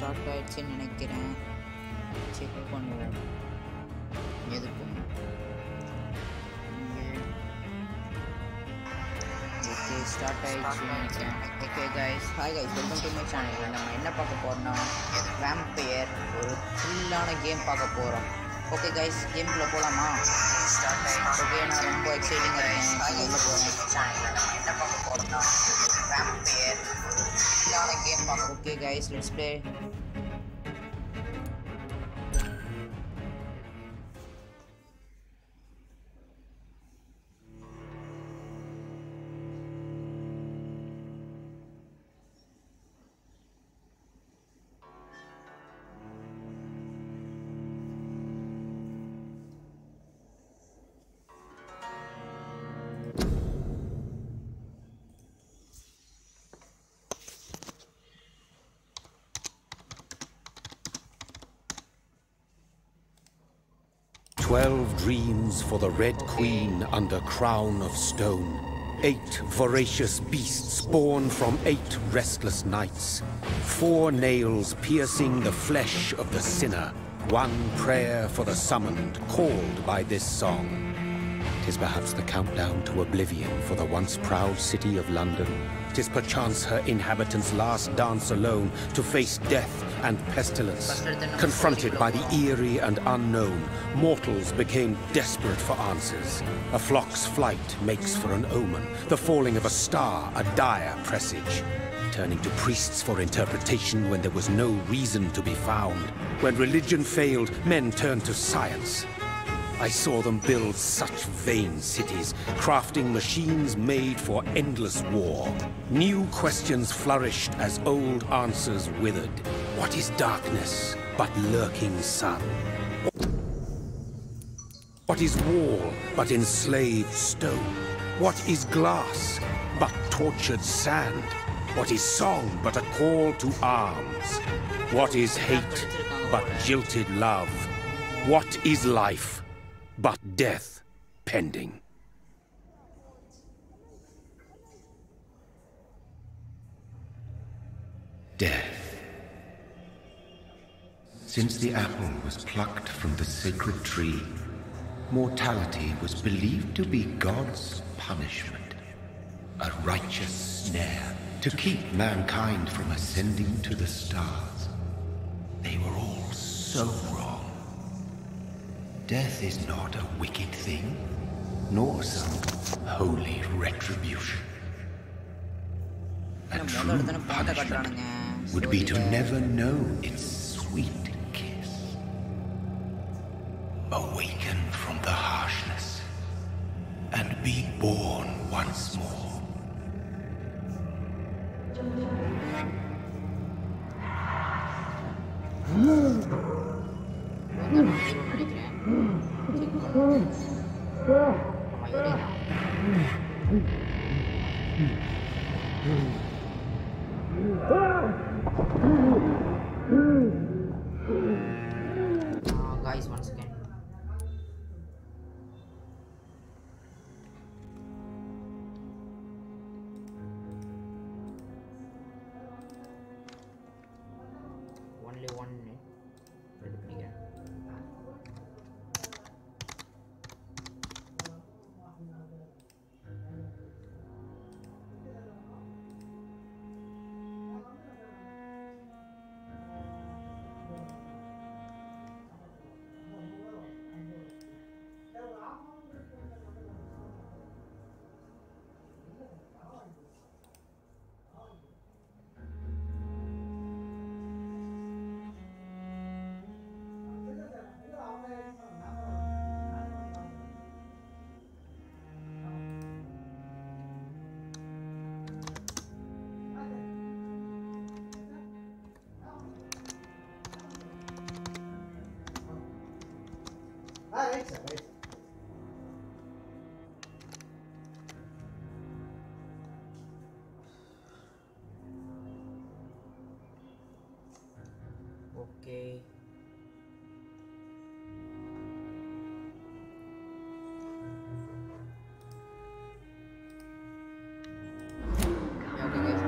Start ஆயிடுச்சுன்னு நினைக்கிறேன். Check பண்ணுவோம். எதுக்கும் ஓகே ஸ்டார்ட் ஆயிடுச்சுன்னு நினைக்கிறேன். Okay guys, hi guys, welcome to my channel. நம்ம என்ன பார்க்க போகிறோம்னா வேம்பயர், ஒரு த்ரில்லான கேம் பார்க்க போகிறோம். ஓகே கைஸ், கேம்குள்ளே போகலாமா? ஓகே, நான் ரொம்ப எக்ஸைட்டிங்காக இருக்கேன். உள்ள போகிறேன். நம்ம என்ன பார்க்க போகிறோம்னா வேம்பயர், ஒரு த்ரில்லான கேம் பார்க்க. Okay guys, let's play. 12 dreams for the Red Queen under crown of stone. 8 voracious beasts born from 8 restless nights. 4 nails piercing the flesh of the sinner. 1 prayer for the summoned, called by this song. 'Tis perhaps the countdown to oblivion for the once proud city of London. 'Tis perchance her inhabitants' last dance alone to face death and pestilence. Confronted by the eerie and unknown, mortals became desperate for answers. A flock's flight makes for an omen, the falling of a star a dire presage. Turning to priests for interpretation when there was no reason to be found. When religion failed, men turned to science. I saw them build such vain cities, crafting machines made for endless war. New questions flourished as old answers withered. What is darkness but lurking sun? What is wall but enslaved stone? What is glass but tortured sand? What is song but a call to arms? What is hate but jilted love? What is life but death pending? Death. Since the apple was plucked from the sacred tree, mortality was believed to be God's punishment, a righteous snare to keep mankind from ascending to the stars. They were all so wrong. Death is not a wicked thing, nor some holy retribution. A true punishment would be to never know its sweet kiss. Awaken from the harshness and be born once more. Guys, once again. Only 1 minute. Okay. Yeah, okay guys,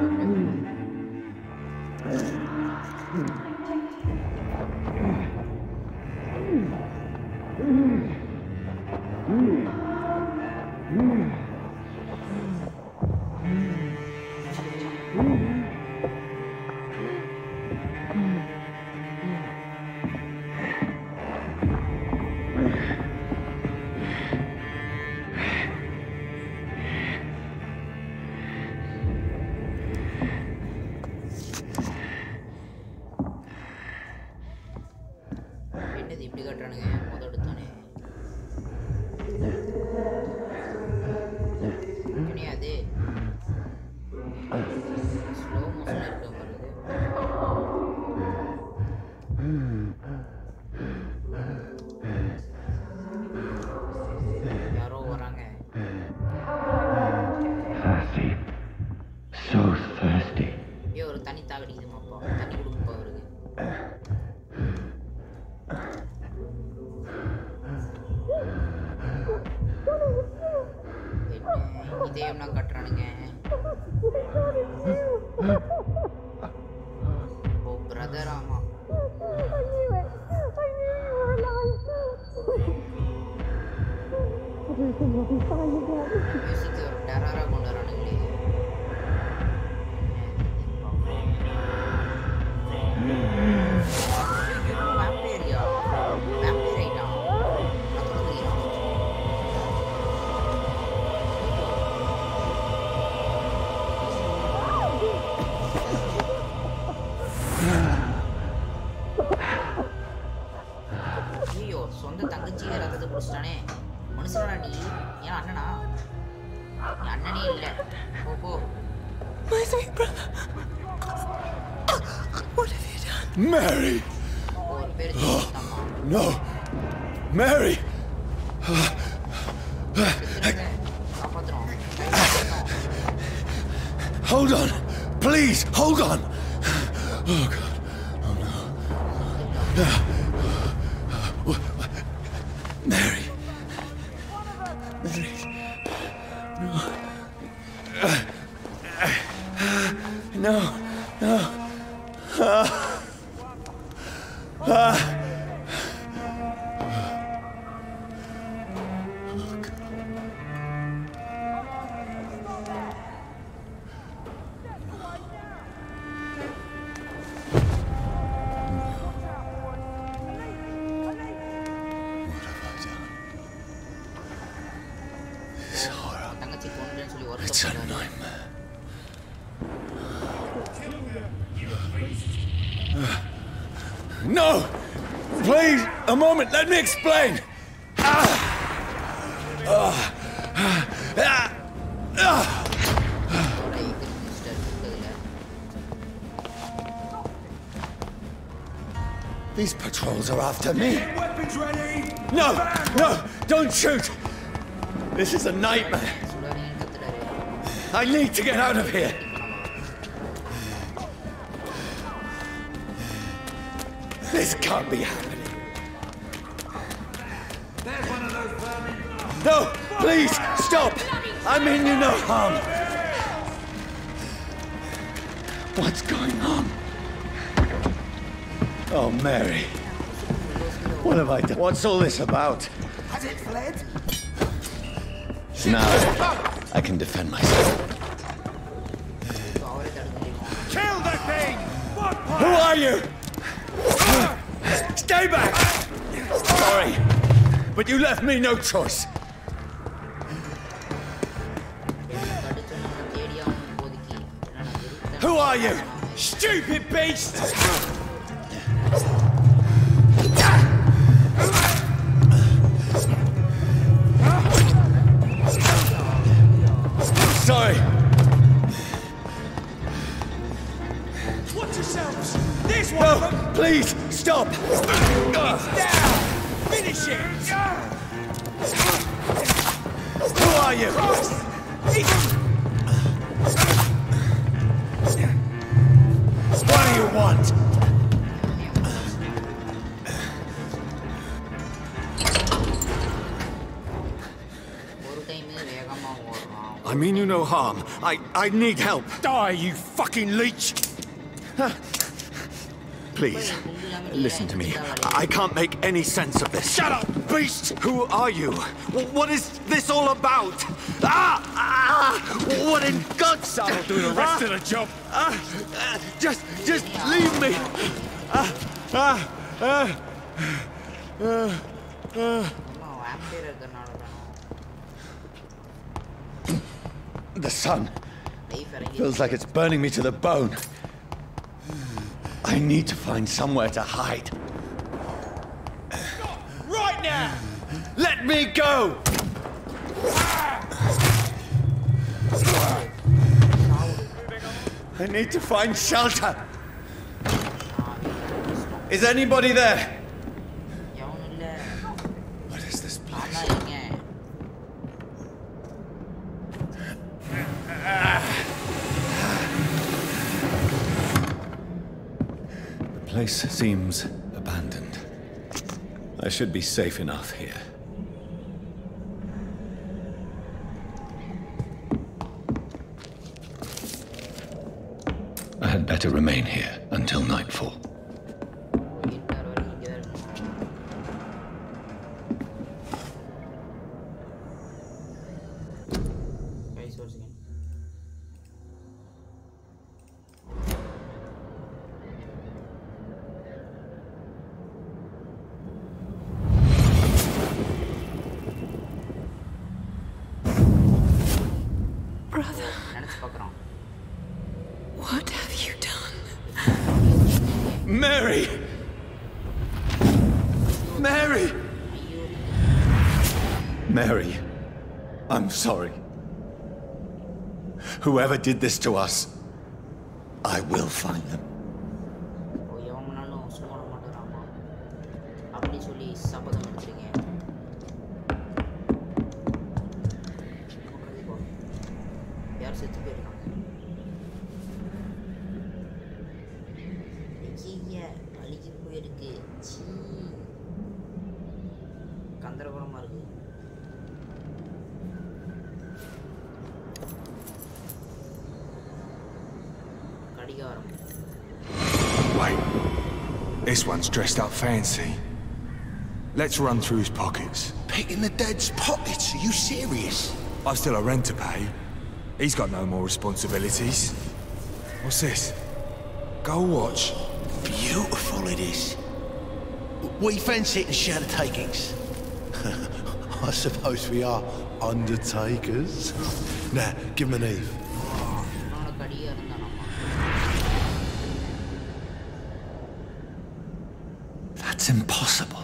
இது இப்படி கட்டுறானுங்க முதடுத்தானே அது slow மோஷன்ல இருக்க மாதிரி யாரோ வராங்க Thirsty. So thirsty. ஏய் ஒரு தண்ணி தாகடிக்குதுமாப்பா தண்ணி கொடுங்கப்பா அவருக்கு இதேம்லாம் கட்டுறானுங்க ஓ பிரதர் ஆமா மியூசிக் ஒரு டெரரா கொண்டு வரானுங்களே வாம்பயரியா வாம்பயர் ஐட்டா ஐயோ சொந்த தங்கச்சியே ரத்தத்தை குடிச்சிட்டானே மனுஷனா நீ ஏன் அண்ணனா நீ அண்ணனே இல்லை போ போ My sweet brother. What have you done? Mary! ஒரு பேர் ஜெயிச்சிட்டாமா No! Mary! காப்பாத்துறோம் Hold on! Please, hold on! Oh, God. Oh, no. Mary. Mary. No. No. No. தங்கச்சி கொண்டுன்னு சொல்லி It's a வருத்தப்படுறாரு nightmare. No! Please, a moment, let me explain! These patrols are after me. Weapons ready! No! No! Don't shoot! This is a nightmare. I need to get out of here. This can't be happening. There's one of those vermin! No! Please! Stop! I mean you no harm. What's going on? Oh, Mary. What have I done? What's all this about? Has it fled? Now, I can defend myself. Kill the thing! Who are you? Stay back! Sorry, but you left me no choice. Who are you? Stupid beast! Sorry. Watch yourselves! This one! No, please, stop! Down! Finish it! Who are you? What do you want? I mean you no harm. I need help. Die, you fucking leech! Please, listen to me. I can't make any sense of this. Shut up, beast! Who are you? What is this all about? What in God's name? I'll do the rest of the job. Just leave me. The sun feels like it's burning me to the bone. I need to find somewhere to hide. now! Let me go! I need to find shelter. Is anybody there? What is this place? The place seems abandoned. I should be safe enough here. I had better remain here until nightfall. Brother, what have you done? Mary! Mary! Mary, I'm sorry. Whoever did this to us, I will find them. Wait. This one's dressed up fancy. Let's run through his pockets. Picking the dead's pockets? Are you serious? I've still a rent to pay. He's got no more responsibilities. What's this? Gold watch. Beautiful it is. We fancy it and share the takings. I suppose we are undertakers. Now, give him an Eve. That's impossible.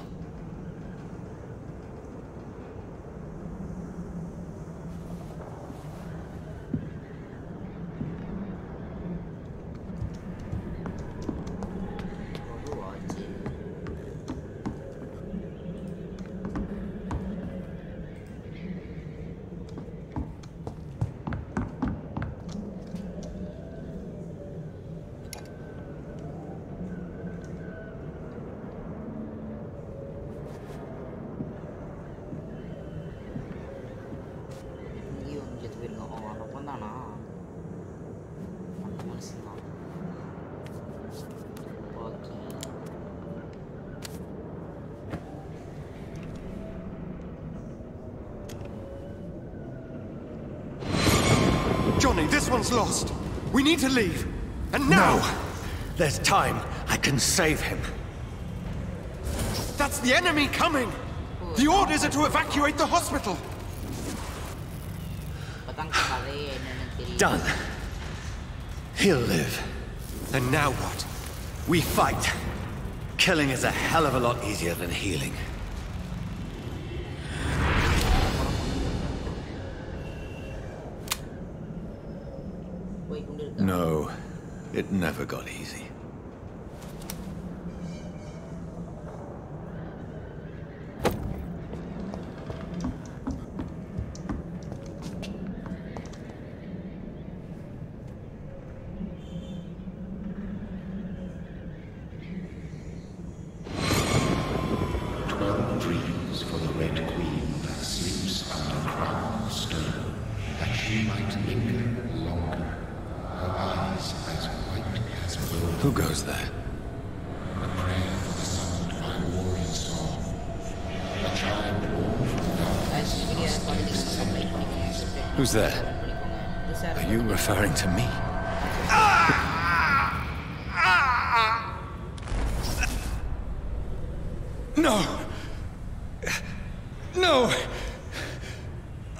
Johnny, this one's lost. We need to leave. And now! No! There's time. I can save him. That's the enemy coming! The orders are to evacuate the hospital! Done. He'll live. And now what? We fight. Killing is a hell of a lot easier than healing. No, it never got easy. Dreams for the Red Queen that sleeps under crown of stone, that she might linger longer, her eyes as white as gold. Who goes there? A prayer for the summoned by warring song, a child born from darkness. Who's there? Are you referring to me? No! No!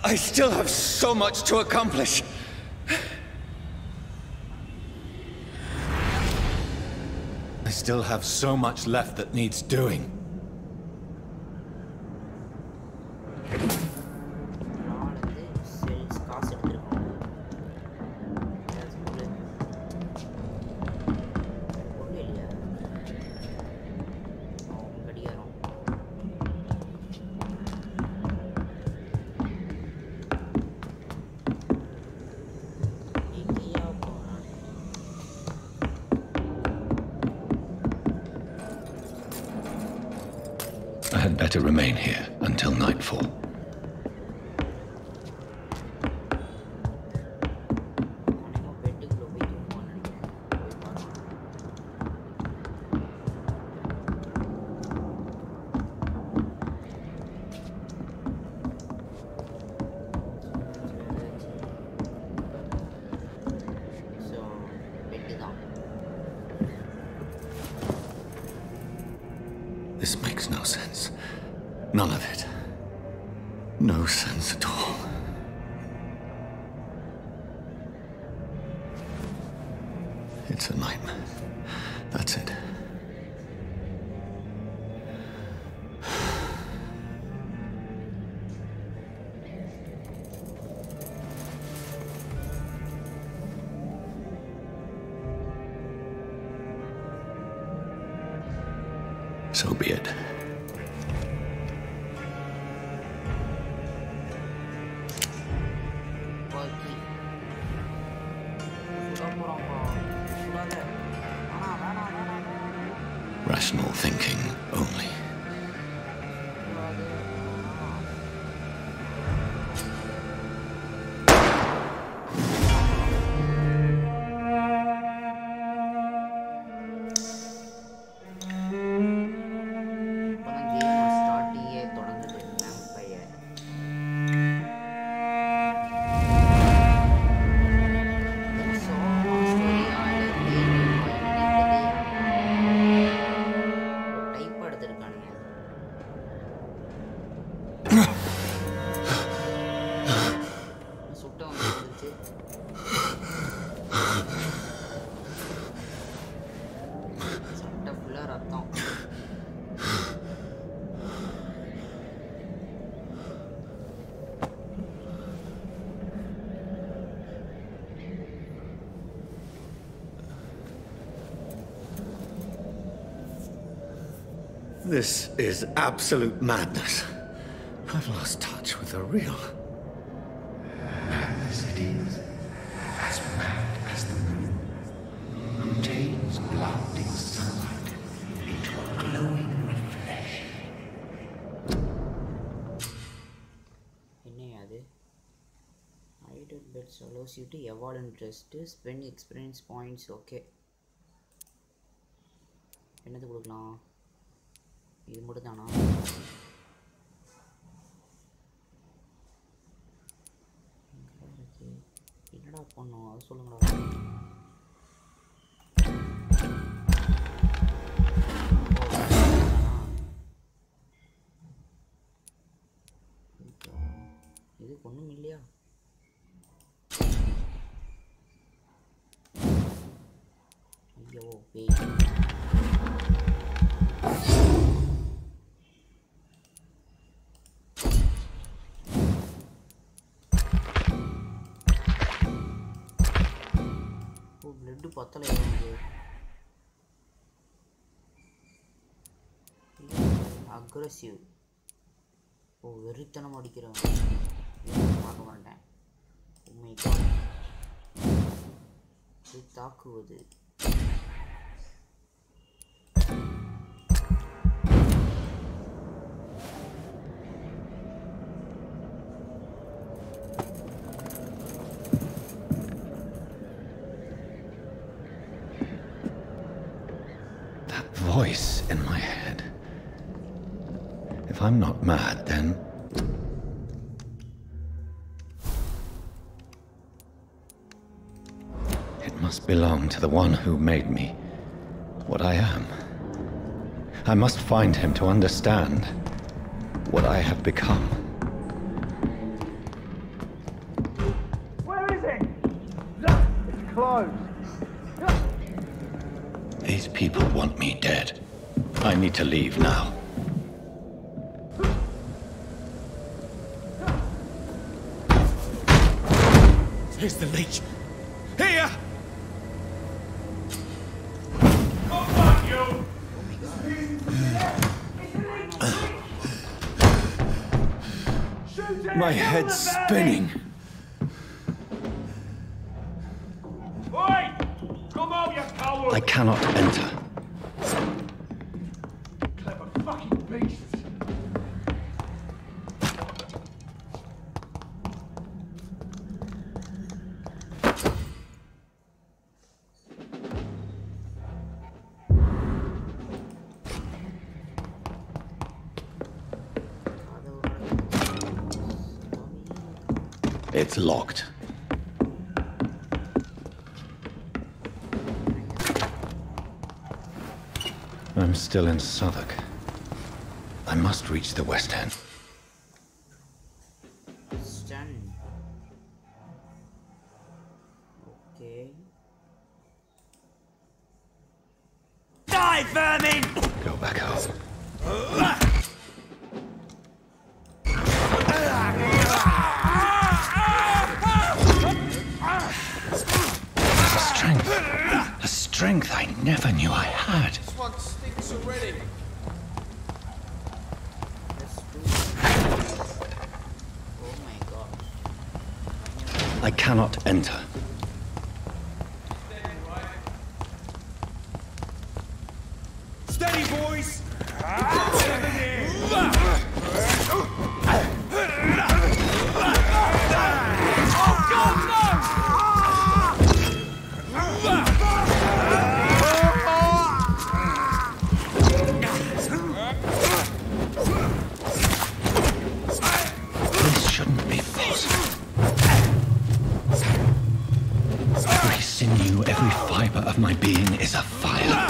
I still have so much to accomplish. I still have so much left that needs doing. I had better remain here until nightfall. This makes no sense. None of it. No sense at all. It's a nightmare. That's it. So be it. Rational thinking only. This is absolute madness. I've lost touch with the real. Madness it is, as mad as the moon, contains blinding sunlight into a glowing reflection. Idle bets allows you to evolve interest, spend experience points. Okay. என்னது கொடுக்கலாம்? இது மட்டும் தானா? என்னடா பண்ணும் அது சொல்லுங்களா? இது ஒன்றும் இல்லையா? ஐயோ பேய். blood பத்தல எனக்கு. அக்ரெசிவ். ஓ வெறித்தனம் அடிக்கிறவன். பார்க்க மாட்டேன். Oh my god. இது தாக்குவது. Voice in my head. If I'm not mad, then... it must belong to the one who made me what I am. I must find him to understand what I have become. Where is it? Look, it's closed. These people want me dead. I need to leave now. Here's the leech. Here! Oh, fuck you! My head's spinning. Oi! Come out, you coward! I cannot enter. Clever fucking beast. It's locked. I'm still in Southwark. I must reach the West End. Stun. Okay. Die, vermin! Go back home. A strength I never knew I had. This one stinks already. Oh my god. I cannot enter. Steady, boys! This shouldn't be possible. Every sinew, every fiber of my being is afire.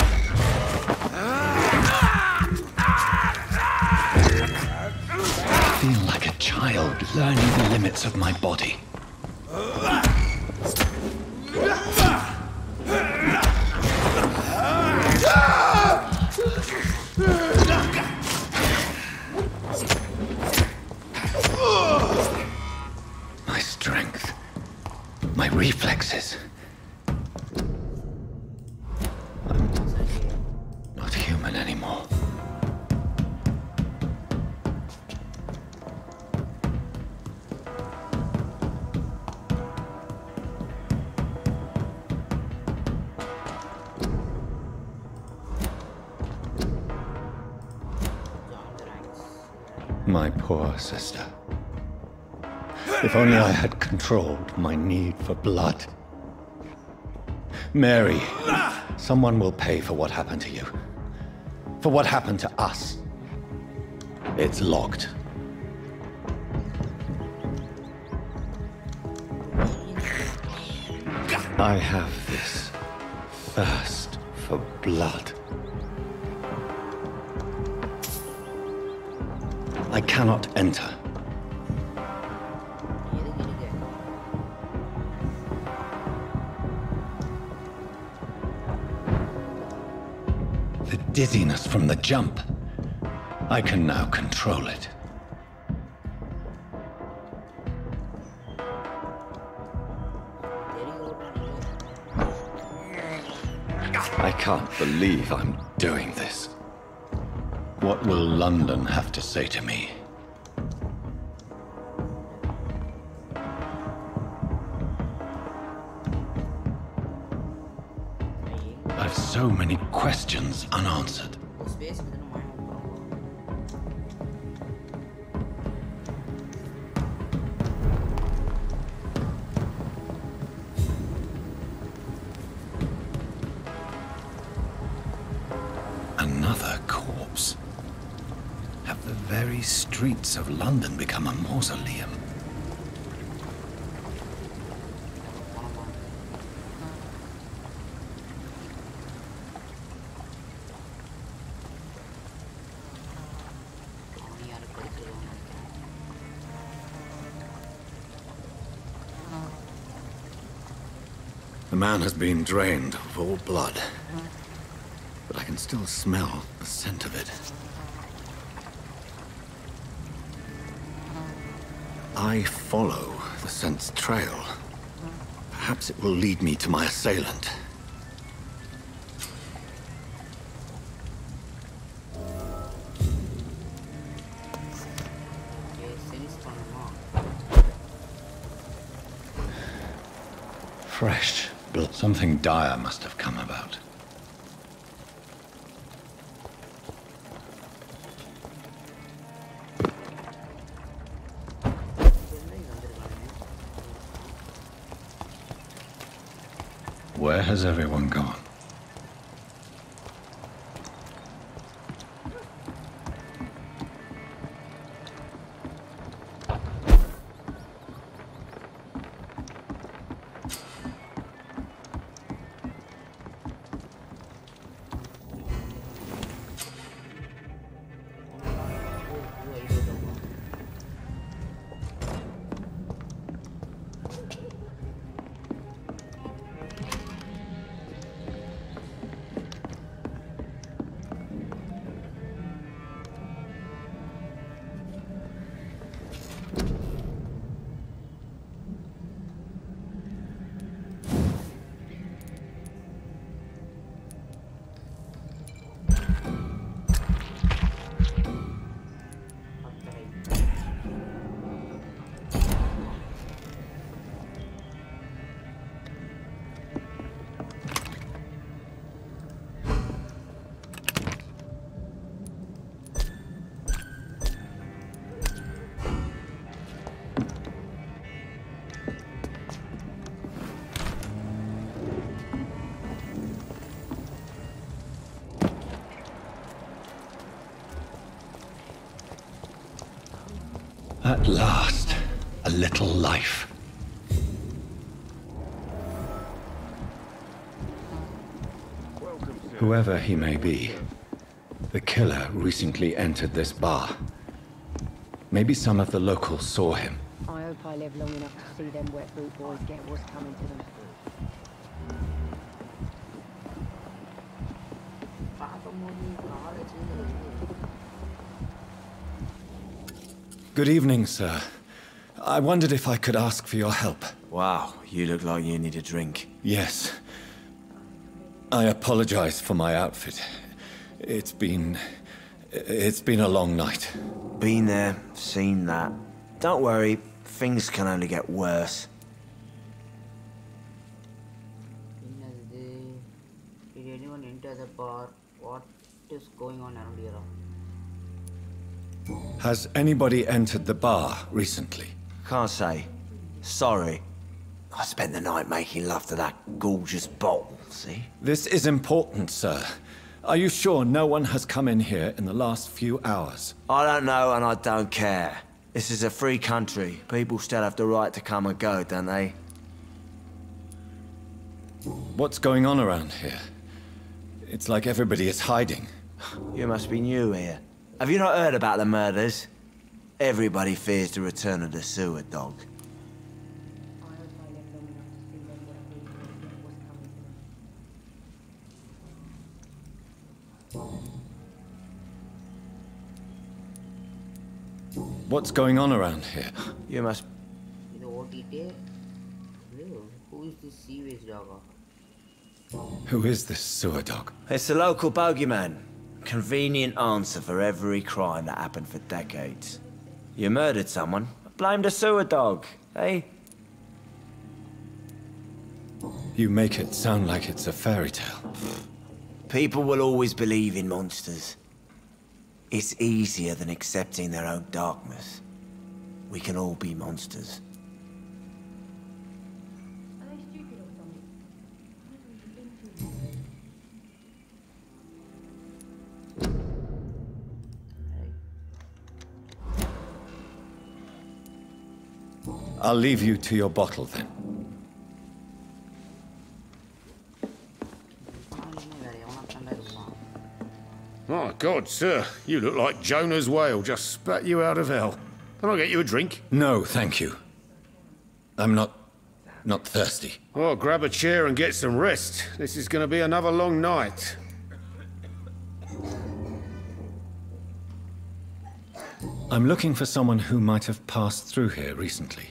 I feel like a child learning the limits of my body. My strength, my reflexes. I'm not human anymore. My poor sister. If only I had controlled my need for blood. Mary, someone will pay for what happened to you. For what happened to us. It's locked. I have this thirst for blood. I cannot enter. The dizziness from the jump. I can now control it. I can't believe I'm doing this. What will London have to say to me? I've so many questions unanswered. Another corpse. Have the very streets of London become a mausoleum? The man has been drained of all blood, but I can still smell the scent of it. I follow the scent's trail. Perhaps it will lead me to my assailant. Fresh blood. Something dire must have come about. Where has everyone gone? At last, a little life. Whoever he may be, the killer recently entered this bar. Maybe some of the locals saw him. I hope I live long enough to see them wet boot boys get what's coming to them. Good evening, sir. I wondered if I could ask for your help. Wow, you look like you need a drink. Yes. I apologize for my outfit. It's been a long night. Been there, seen that. Don't worry, things can only get worse. Did anyone enter the bar? What is going on around here? Has anybody entered the bar recently? Can't say. Sorry. I spent the night making love to that gorgeous bottle, see? This is important, sir. Are you sure no one has come in here in the last few hours? I don't know and I don't care. This is a free country. People still have the right to come and go, don't they? What's going on around here? It's like everybody is hiding. You must be new here. Have you not heard about the murders? Everybody fears the return of the sewer dog. What's going on around here? You must... Who is this sewage dog? Who is this sewer dog? It's the local bogeyman. Convenient answer for every crime that happened for decades. You murdered someone, blame the sewer dog, eh? You make it sound like it's a fairy tale. People will always believe in monsters. It's easier than accepting their own darkness. We can all be monsters. I'll leave you to your bottle then. My God, sir, you look like Jonah's whale just spat you out of hell. Can I get you a drink? No, thank you. I'm not thirsty. Oh, grab a chair and get some rest. This is going to be another long night. I'm looking for someone who might have passed through here recently.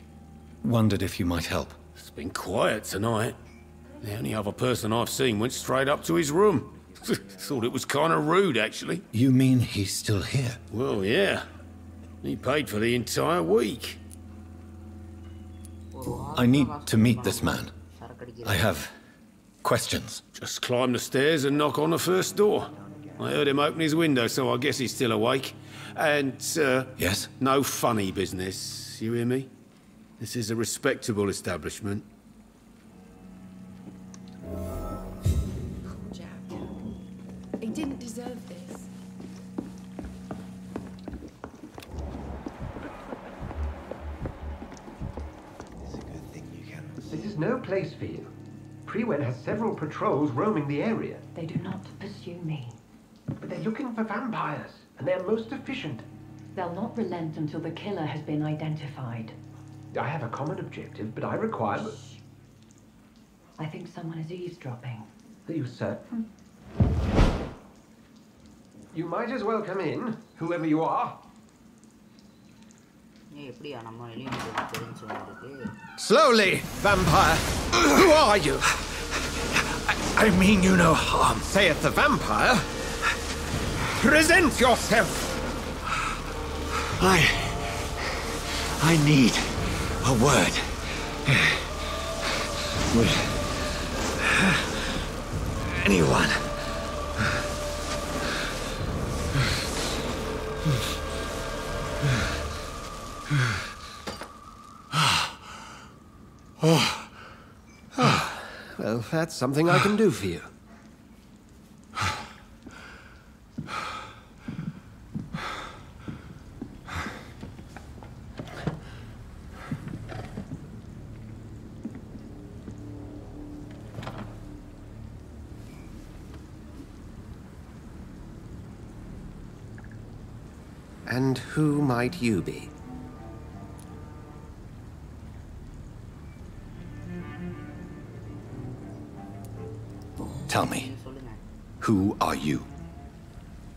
Wondered if you might help. It's been quiet tonight. The only other person I've seen went straight up to his room. Thought it was kind of rude, actually. You mean he's still here? Well, yeah. He paid for the entire week. I need to meet this man. I have questions. Just climb the stairs and knock on the first door. I heard him open his window, so I guess he's still awake. And, Yes? no funny business. You hear me? This is a respectable establishment. He didn't deserve this. It's a good thing you can. This is no place for you. Prewen has several patrols roaming the area. They do not pursue me. But they're looking for vampires, and they're most efficient. They'll not relent until the killer has been identified. I have a common objective, but I require... I think someone is eavesdropping. Are you certain? You might as well come in, whoever you are. Slowly, vampire. Who are you? I mean you no harm, saith the vampire. Present yourself. I need a word. Would anyone? Well, that's something I can do for you. And who might you be? Tell me, who are you?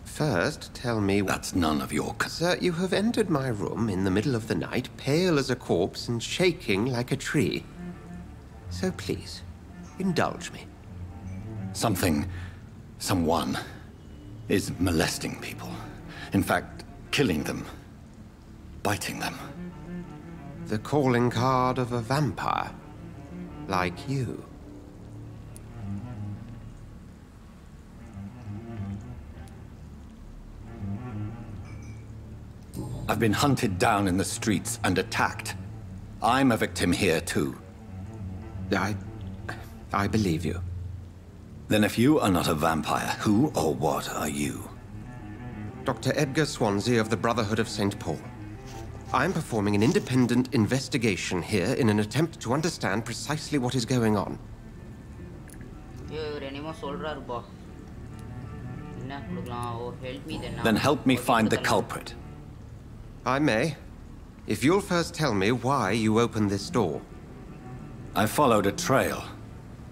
First, tell me... That's none of your... Sir, you have entered my room in the middle of the night, pale as a corpse and shaking like a tree. So please, indulge me. Someone is molesting people. In fact, killing them. Biting them. The calling card of a vampire. Like you. I've been hunted down in the streets and attacked. I'm a victim here too. I believe you. Then if you are not a vampire, who or what are you? Dr. Edgar Swansea of the Brotherhood of St. Paul. I'm performing an independent investigation here in an attempt to understand precisely what is going on. Then help me find the culprit. I may. If you'll first tell me why you opened this door. I followed a trail.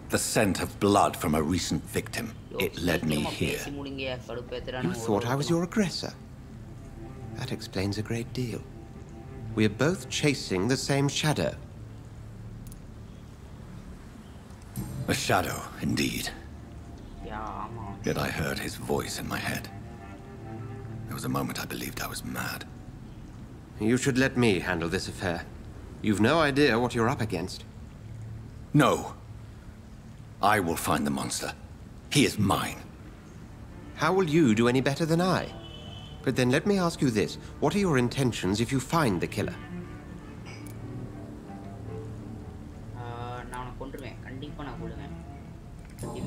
The scent of blood from a recent victim. It led me here. You thought I was your aggressor? That explains a great deal. We're both chasing the same shadow. A shadow, indeed. Yet I heard his voice in my head. There was a moment I believed I was mad. You should let me handle this affair. You've no idea what you're up against. No. I will find the monster. He is mine. How will you do any better than I? But then let me ask you this. What are your intentions if you find the killer?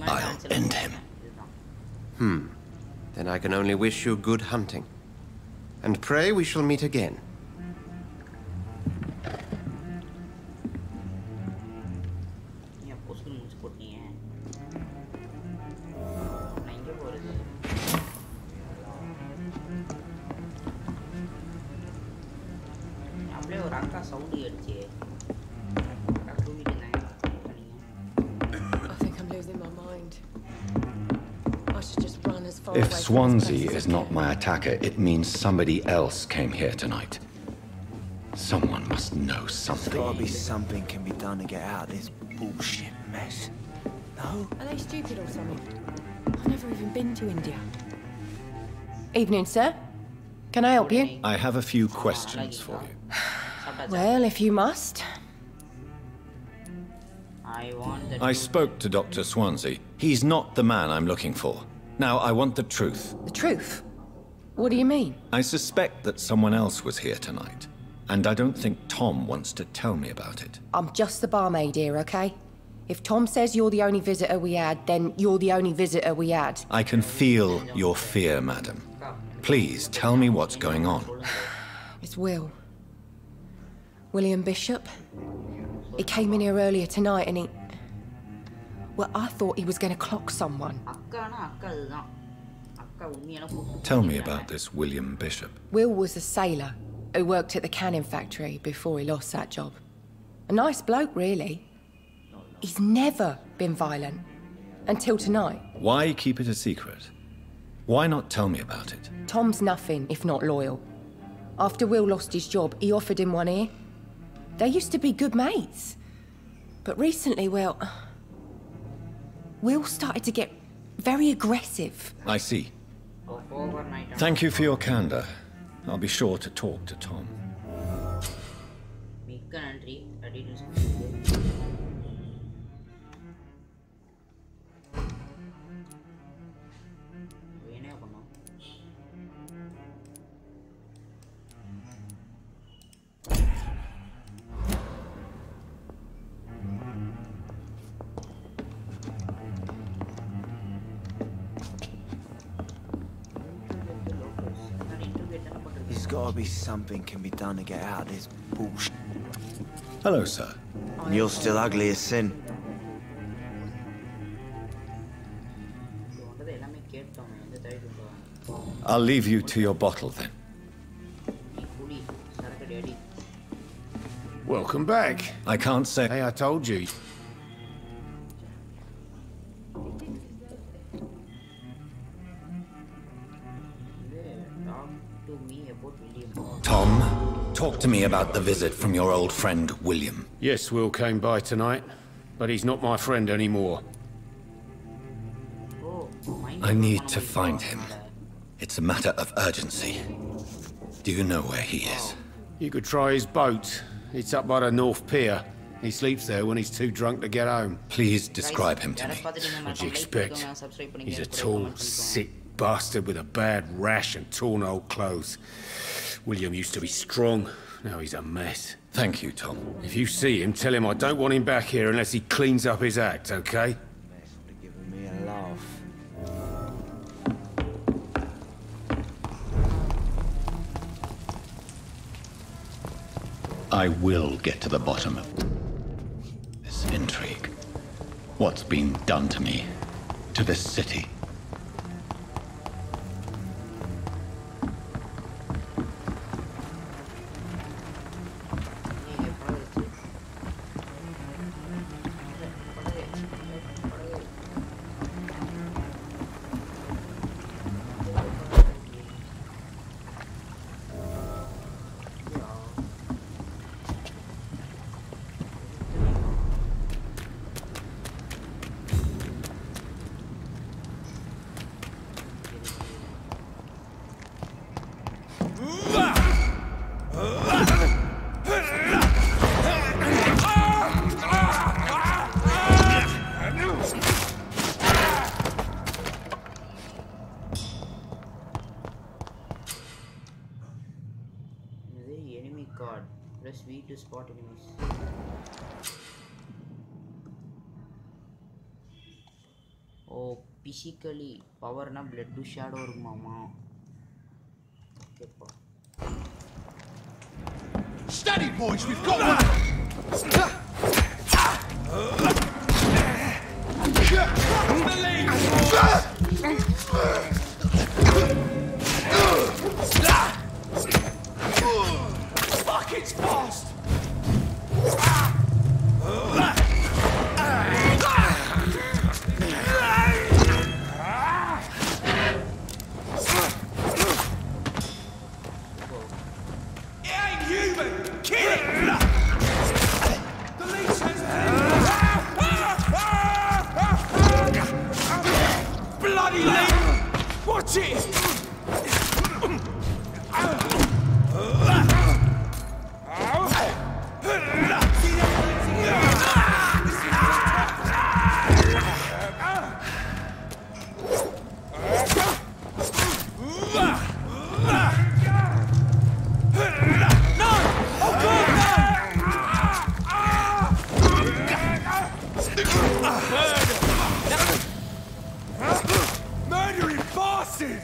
I'll end him. Then I can only wish you good hunting. And pray we shall meet again. If Swansea is not my attacker, it means somebody else came here tonight. Someone must know something. There's gotta be something can be done to get out of this bullshit mess. No? Are they stupid or something? I've never even been to India. Evening, sir. Can I help you? I have a few questions for you. Well, if you must. I spoke to Dr. Swansea. He's not the man I'm looking for. Now, I want the truth. The truth? What do you mean? I suspect that someone else was here tonight. And I don't think Tom wants to tell me about it. I'm just the barmaid here, okay? If Tom says you're the only visitor we had, then you're the only visitor we had. I can feel your fear, madam. Please, tell me what's going on. It's Will. William Bishop. He came in here earlier tonight and he... Well, I thought he was going to clock someone. Tell me about this William Bishop. Will was a sailor who worked at the canning factory before he lost that job. A nice bloke, really. He's never been violent. Until tonight. Why keep it a secret? Why not tell me about it? Tom's nothing if not loyal. After Will lost his job, he offered him one ear. They used to be good mates. But recently, well... Will started to get very aggressive. I see. Thank you for your candor. I'll be sure to talk to Tom. There's gotta be something can be done to get out of this bullshit. Hello, sir. And you're still ugly as sin. I'll leave you to your bottle, then. Welcome back. I can't say. Hey, I told you. Tom, talk to me about the visit from your old friend, William. Yes, Will came by tonight, but he's not my friend anymore. I need to find him. It's a matter of urgency. Do you know where he is? You could try his boat. It's up by the North Pier. He sleeps there when he's too drunk to get home. Please describe him to me. What do you expect? He's a tall, sick bastard with a bad rash and torn old clothes. William used to be strong. Now he's a mess. Thank you, Tom. If you see him, tell him I don't want him back here unless he cleans up his act, okay? Giving me a laugh. I will get to the bottom of this intrigue. What's been done to me, to this city. Press V to spot enemies. Oh, physically power na blood to shadow or mama. Steady, boys, we've got one! Fuck, it's fast! Watch it! Murdering bastard!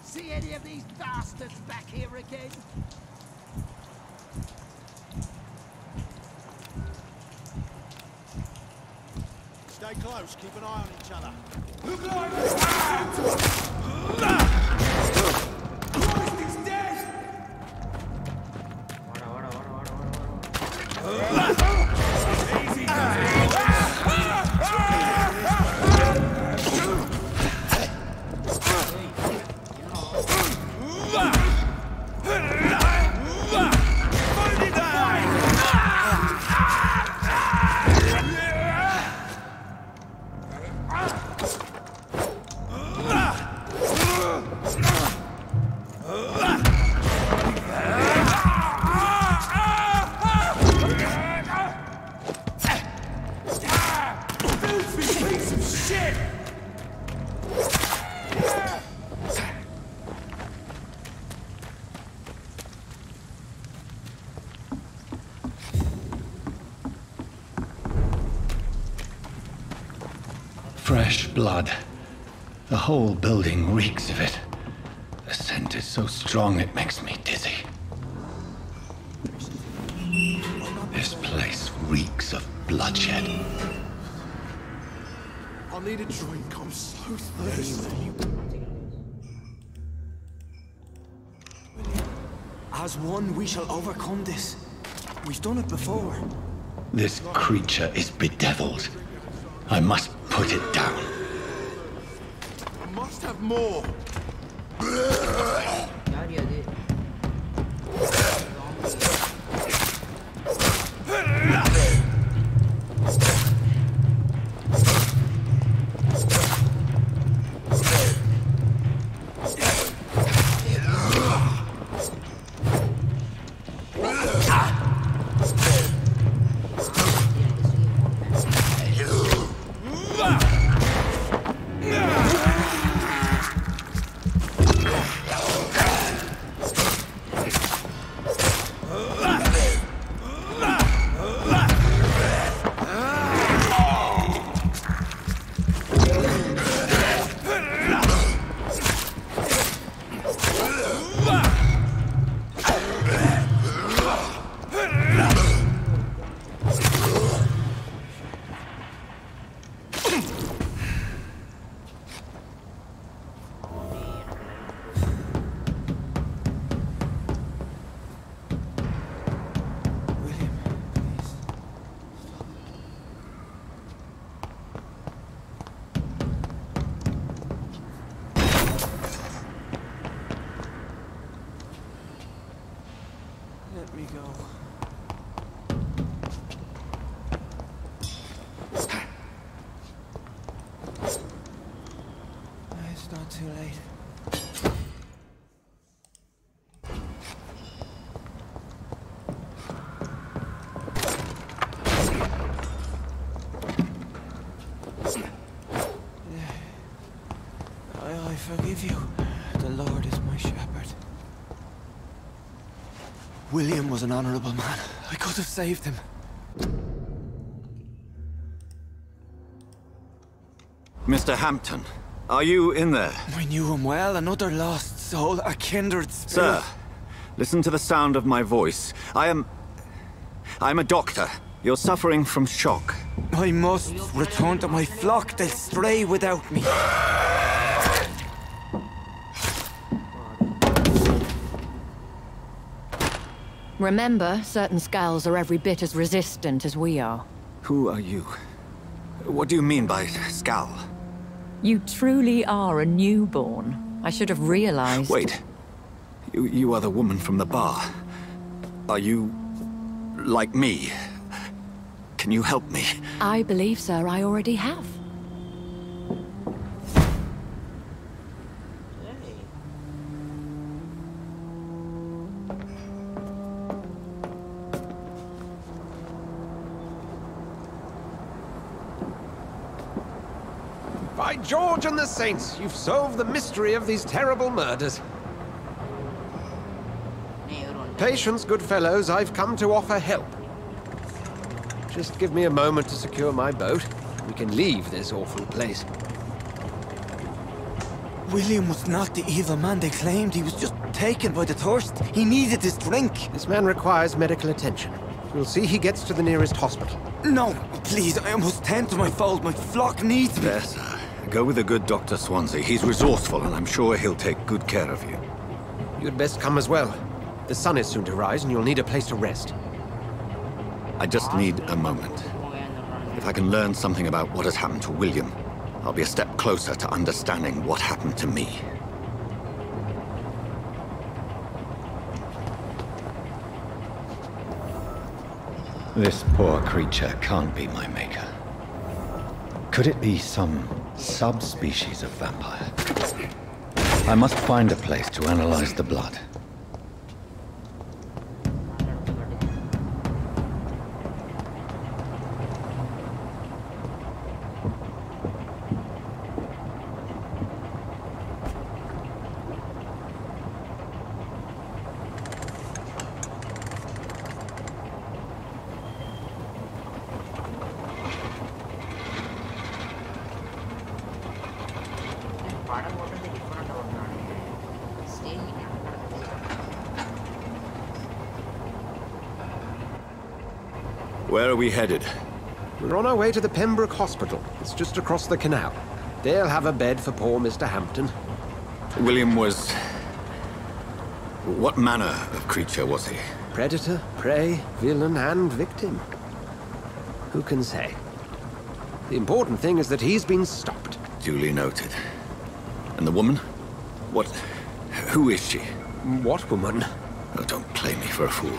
See any of these bastards back here again? Stay close, keep an eye on each other. He's dead! Fresh blood. The whole building reeks of it. The scent is so strong it makes me dizzy. This place reeks of bloodshed. I need a drink, I'm so thirsty. As one, we shall overcome this. We've done it before. This creature is bedeviled. I must put it down. I must have more. Let me go. It's not too late. I forgive you. The Lord is my shepherd. William was an honorable man. I could have saved him. Mr. Hampton, are you in there? I knew him well. Another lost soul, a kindred spirit. Sir, Listen to the sound of my voice. I'm a doctor. You're suffering from shock. I must return to my flock. They'll stray without me. Remember, certain skulls are every bit as resistant as we are. Who are you? What do you mean by skull? You truly are a newborn. I should have realized. Wait. You are the woman from the bar. Are you... like me? Can you help me? I believe, sir, I already have. By George and the Saints, you've solved the mystery of these terrible murders. Patience, good fellows, I've come to offer help. Just give me a moment to secure my boat. We can leave this awful place. William was not the evil man they claimed. He was just taken by the thirst. He needed this drink. This man requires medical attention. We'll see he gets to the nearest hospital. No, please, I must tend to my fold. My flock needs me. There, sir. Go with the good Dr. Swansea. He's resourceful, and I'm sure he'll take good care of you. You'd best come as well. The sun is soon to rise, and you'll need a place to rest. I just need a moment. If I can learn something about what has happened to William, I'll be a step closer to understanding what happened to me. This poor creature can't be my maker. Could it be some subspecies of vampire? I must find a place to analyze the blood. Where are we headed? We're on our way to the Pembroke Hospital. It's just across the canal. They'll have a bed for poor Mr. Hampton. William was... what manner of creature was he? Predator, prey, villain, and victim. Who can say? The important thing is that he's been stopped. Duly noted. And the woman? What... who is she? What woman? Oh, don't play me for a fool.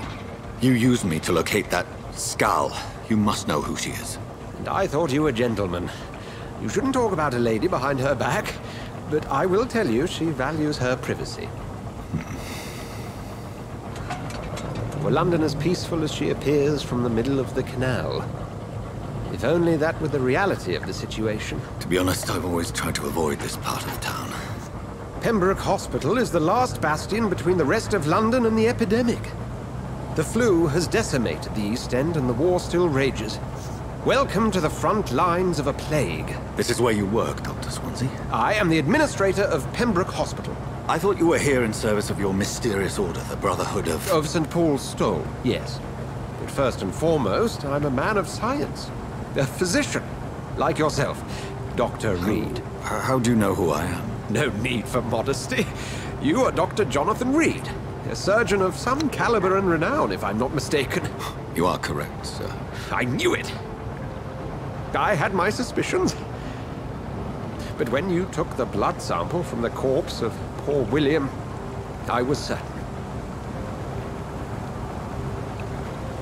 You used me to locate that skull. You must know who she is. And I thought you a gentleman. You shouldn't talk about a lady behind her back, but I will tell you she values her privacy. Were London as peaceful as she appears from the middle of the canal? If only that were the reality of the situation. To be honest, I've always tried to avoid this part of town. Pembroke Hospital is the last bastion between the rest of London and the epidemic. The flu has decimated the East End and the war still rages. Welcome to the front lines of a plague. This is where you work, Dr. Swansea? I am the administrator of Pembroke Hospital. I thought you were here in service of your mysterious order, the Brotherhood of... Of St. Paul's Stole, yes. But first and foremost, I'm a man of science. A physician, like yourself, Dr. Reed. How do you know who I am? No need for modesty. You are Dr. Jonathan Reed. A surgeon of some caliber and renown, if I'm not mistaken. You are correct, sir. I knew it! I had my suspicions. But when you took the blood sample from the corpse of poor William, I was certain.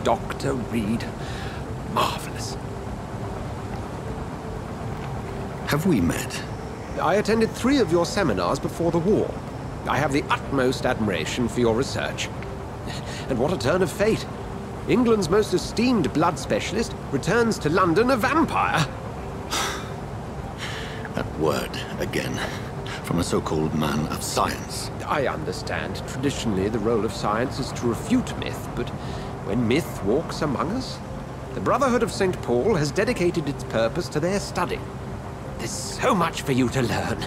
Dr. Reed. Marvelous. Have we met? I attended 3 of your seminars before the war. I have the utmost admiration for your research. And what a turn of fate. England's most esteemed blood specialist returns to London a vampire. That word, again. From a so-called man of science. I understand. Traditionally, the role of science is to refute myth, but when myth walks among us, the Brotherhood of St. Paul has dedicated its purpose to their study. There's so much for you to learn.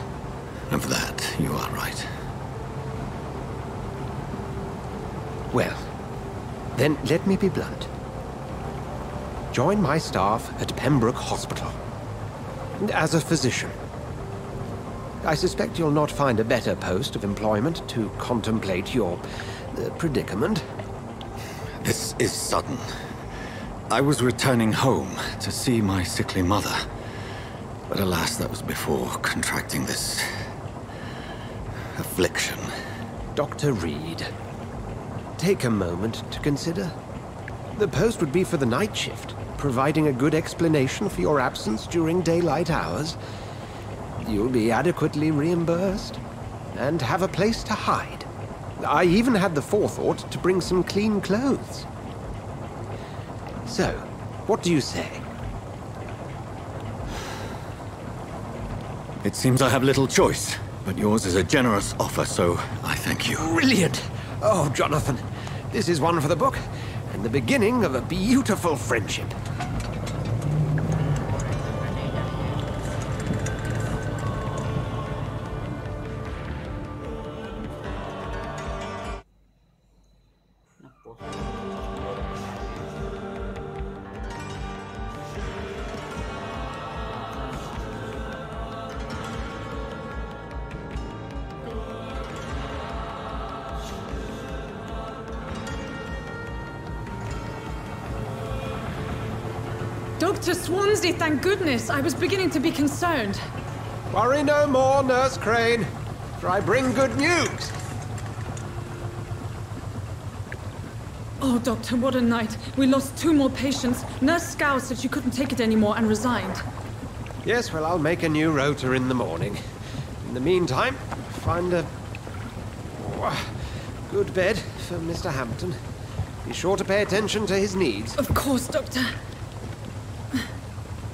Of that, you are right. Well, then let me be blunt. Join my staff at Pembroke Hospital. As a physician. I suspect you'll not find a better post of employment to contemplate your predicament. This is sudden. I was returning home to see my sickly mother. But alas, that was before contracting this affliction. Dr. Reed, take a moment to consider. The post would be for the night shift, providing a good explanation for your absence during daylight hours. You'll be adequately reimbursed and have a place to hide. I even had the forethought to bring some clean clothes. So, what do you say? It seems I have little choice, but yours is a generous offer, so I thank you. Brilliant! Oh, Jonathan, this is one for the book, and the beginning of a beautiful friendship. Dr. Swansea, thank goodness. I was beginning to be concerned. Worry no more, Nurse Crane, for I bring good news. Oh, Doctor, what a night. We lost 2 more patients. Nurse Scow said she couldn't take it anymore and resigned. Yes, well, I'll make a new rota in the morning. In the meantime, find a good bed for Mr. Hampton. Be sure to pay attention to his needs. Of course, Doctor.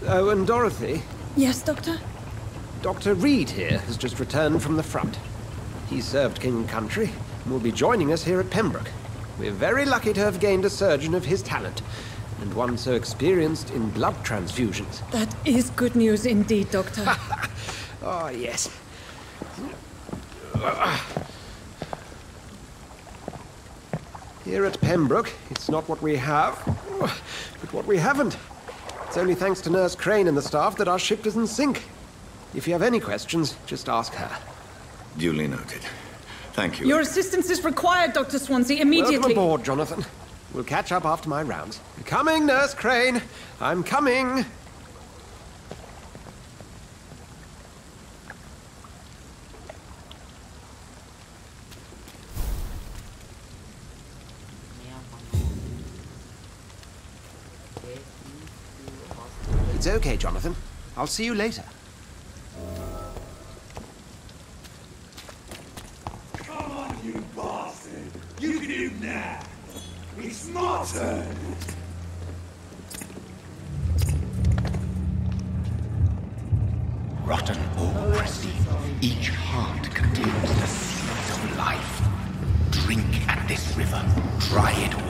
Oh, and Dorothy? Yes, Doctor? Dr. Reed here has just returned from the front. He served King and Country and will be joining us here at Pembroke. We're very lucky to have gained a surgeon of his talent, and one so experienced in blood transfusions. That is good news indeed, Doctor. Oh, yes. Here at Pembroke, it's not what we have, but what we haven't. It's only thanks to Nurse Crane and the staff that our ship doesn't sink. If you have any questions, just ask her. Duly noted. Thank you. Your assistance is required, Dr. Swansea, immediately. Welcome aboard, Jonathan. We'll catch up after my rounds. I'm coming, Nurse Crane. I'm coming. It's okay, Jonathan. I'll see you later. Come on, you bastard! You can do now! It's my turn! Rotten or crusty, each heart contains the seed of life. Drink at this river, try it all.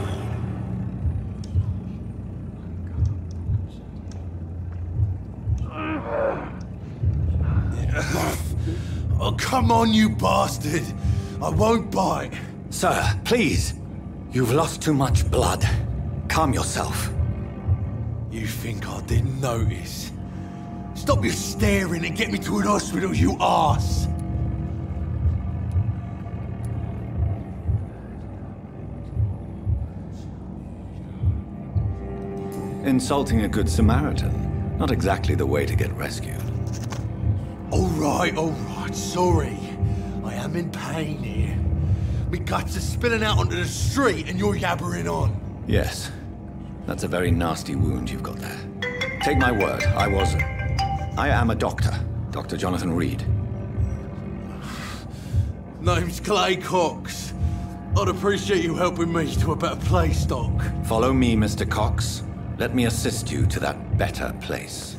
Oh, come on, you bastard! I won't bite! Sir, please. You've lost too much blood. Calm yourself. You think I didn't notice? Stop your staring and get me to an hospital, you arse! Insulting a good Samaritan. Not exactly the way to get rescued. All right, sorry. I am in pain here. Me guts are spilling out onto the street and you're yabbering on. Yes. That's a very nasty wound you've got there. Take my word, I am a doctor. Dr. Jonathan Reed. Name's Clay Cox. I'd appreciate you helping me to a better place, Doc. Follow me, Mr. Cox. Let me assist you to that better place.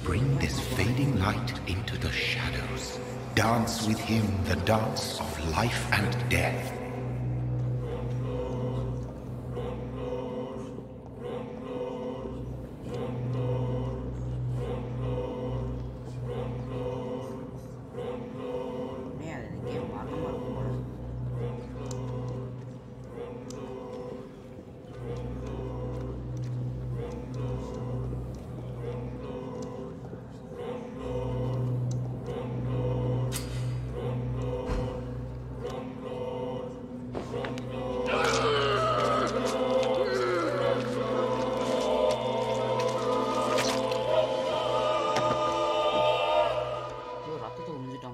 Bring this fading light into the shadows. Dance with him the dance of life and death.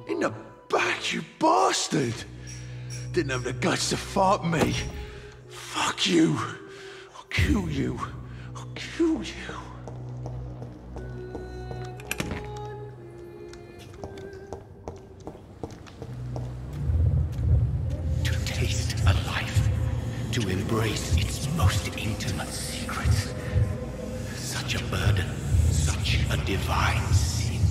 In the back, you bastard! Didn't have the guts to fight me. Fuck you. I'll kill you. I'll kill you. To taste a life, to embrace its most intimate secrets. Such a burden, such a divine sin.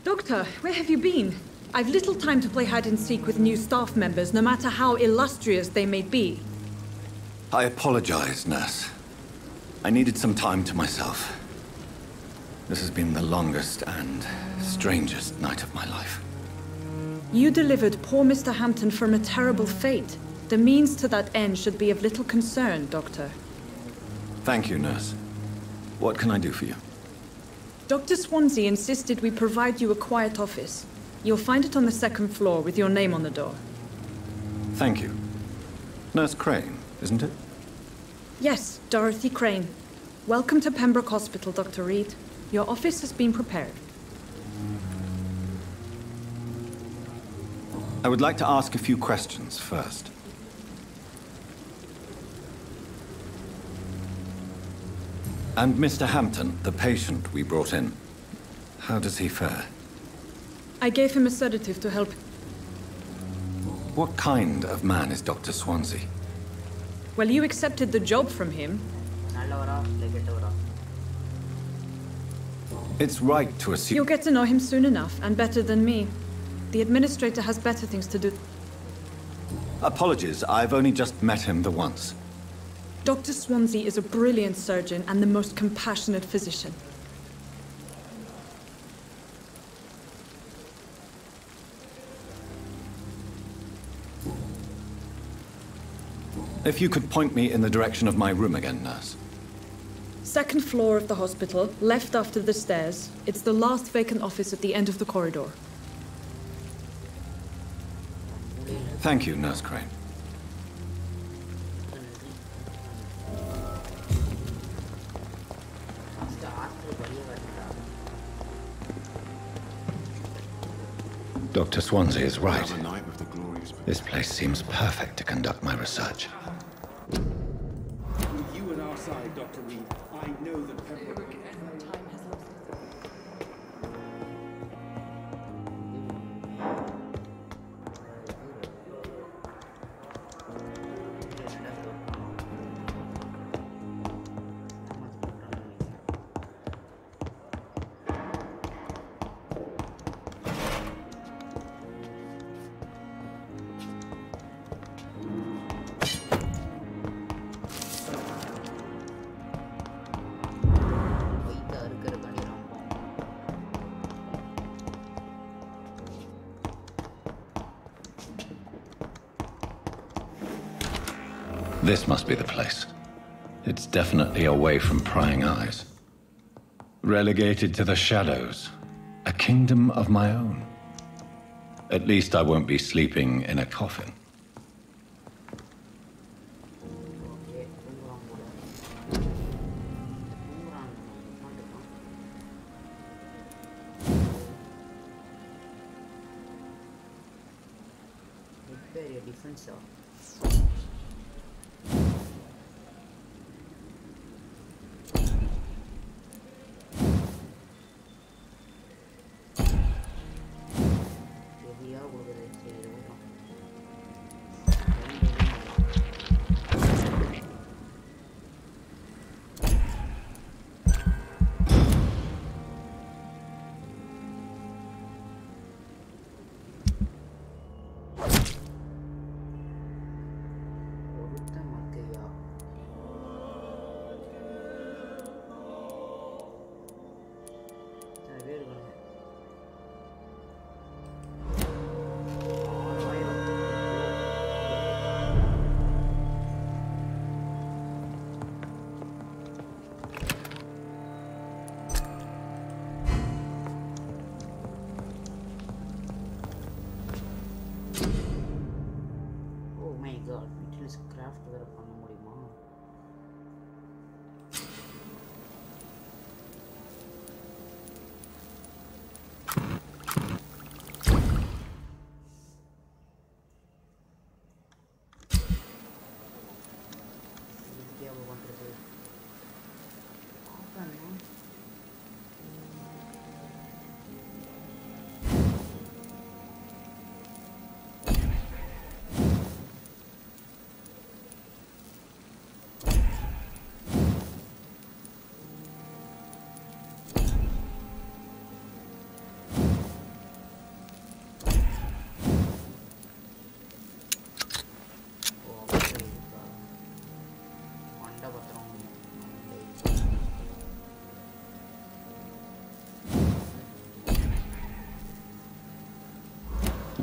Doctor, where have you been? I've little time to play hide and seek with new staff members, no matter how illustrious they may be. I apologize, nurse. I needed some time to myself. This has been the longest and strangest night of my life. You delivered poor Mr. Hampton from a terrible fate. The means to that end should be of little concern, Doctor. Thank you, nurse. What can I do for you? Dr. Swansea insisted we provide you a quiet office. You'll find it on the second floor with your name on the door. Thank you. Nurse Crane, isn't it? Yes, Dorothy Crane. Welcome to Pembroke Hospital, Dr. Reed. Your office has been prepared. I would like to ask a few questions first. And Mr. Hampton, the patient we brought in, how does he fare? I gave him a sedative to help. What kind of man is Dr. Swansea? Well, you accepted the job from him. It's right to assume... You'll get to know him soon enough, and better than me. The administrator has better things to do. Apologies, I've only just met him the once. Dr. Swansea is a brilliant surgeon and the most compassionate physician. If you could point me in the direction of my room again, nurse. Second floor of the hospital, left after the stairs. It's the last vacant office at the end of the corridor. Thank you, Nurse Crane. Dr. Swansea is right. This place seems perfect to conduct my research. You on our side, Dr. Reed. I know that Pembroke... This must be the place. It's definitely away from prying eyes. Relegated to the shadows. A kingdom of my own. At least I won't be sleeping in a coffin. Repair your defense.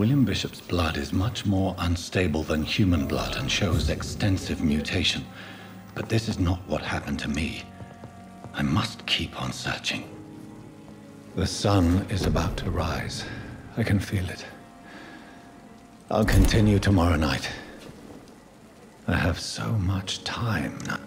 William Bishop's blood is much more unstable than human blood and shows extensive mutation. But this is not what happened to me. I must keep on searching. The sun is about to rise. I can feel it. I'll continue tomorrow night. I have so much time now.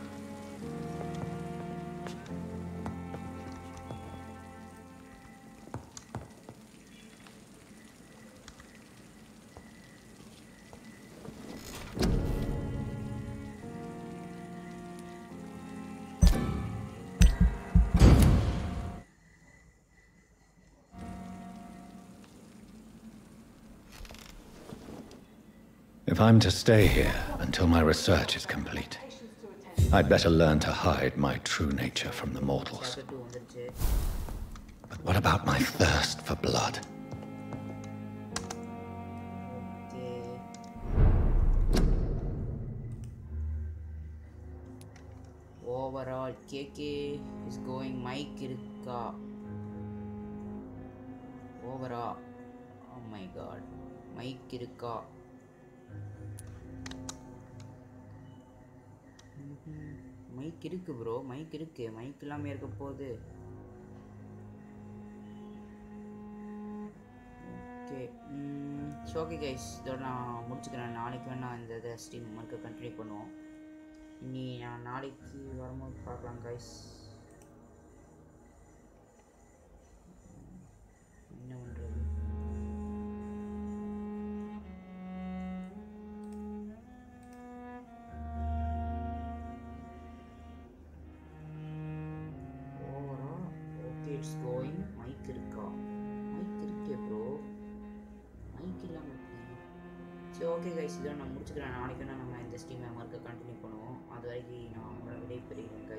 If I'm to stay here until my research is complete, I'd better learn to hide my true nature from the mortals. But what about my thirst for blood? Overall, KK is going Mike Irka. Overall, oh my god, Mike Irka. Mike இருக்கு bro, mike இருக்கு, mike இல்லாமல் இருக்க போகுது. Okay okay guys, இதோட நான் முடிச்சுக்கிறேன். நாளைக்கு வேணால் இந்த இதை ஸ்ட்ரீம் மறுக்க கண்டினியூ பண்ணுவோம். இனி நான் நாளைக்கு வரும்போது பார்க்கலாம் கைஸ். என்ன பண்ணுறது? It's going மைக் இருக்கா? மைக் இருக்கே ப்ரோ, மைக் இல்லாமல் இருக்கு. சரி ஓகே கைஸ், இதோட நான் முடிச்சுக்கிறேன். நாளைக்கு வேணால் நம்ம இந்த ஸ்ட்ரீமை மறுக்க கண்டினியூ பண்ணுவோம். அது வரைக்கும் நான் உங்களை விடை பெறுகிறேன் கைஸ்.